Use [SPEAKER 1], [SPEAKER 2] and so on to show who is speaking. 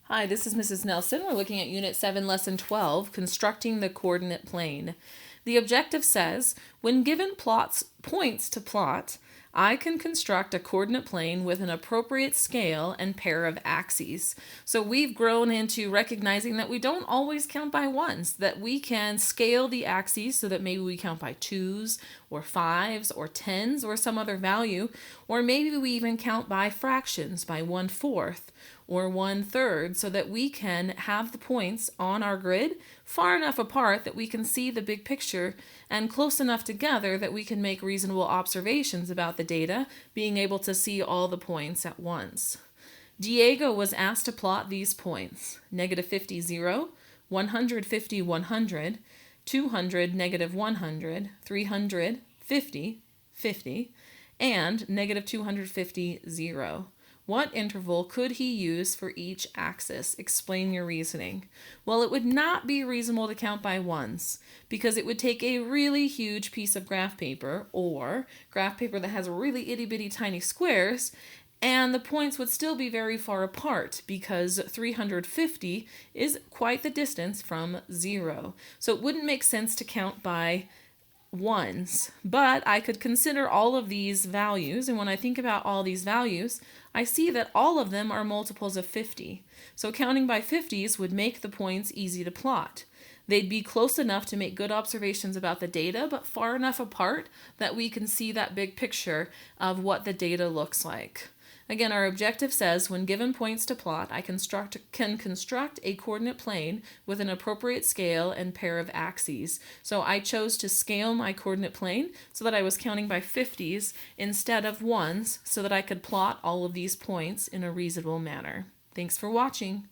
[SPEAKER 1] Hi, this is Mrs. Nelson. We're looking at Unit 7, Lesson 12, Constructing the Coordinate Plane. The objective says, when given points to plot, I can construct a coordinate plane with an appropriate scale and pair of axes. So we've grown into recognizing that we don't always count by ones, that we can scale the axes so that maybe we count by twos or fives or tens or some other value, or maybe we even count by fractions, by 1/4 or 1/3, so that we can have the points on our grid far enough apart that we can see the big picture and close enough together that we can make reasonable observations about the data, being able to see all the points at once. Diego was asked to plot these points: -50, 0, 150, 100, 200, -100, 300, 50, 50, and -250, 0. What interval could he use for each axis? Explain your reasoning. Well, it would not be reasonable to count by ones because it would take a really huge piece of graph paper or graph paper that has really itty-bitty tiny squares, and the points would still be very far apart because 350 is quite the distance from 0. So it wouldn't make sense to count by ones, but I could consider all of these values, and when I think about all these values, I see that all of them are multiples of 50. So counting by 50s would make the points easy to plot. They'd be close enough to make good observations about the data, but far enough apart that we can see that big picture of what the data looks like. Again, our objective says, when given points to plot, I can construct a coordinate plane with an appropriate scale and pair of axes. So I chose to scale my coordinate plane so that I was counting by 50s instead of ones, so that I could plot all of these points in a reasonable manner. Thanks for watching.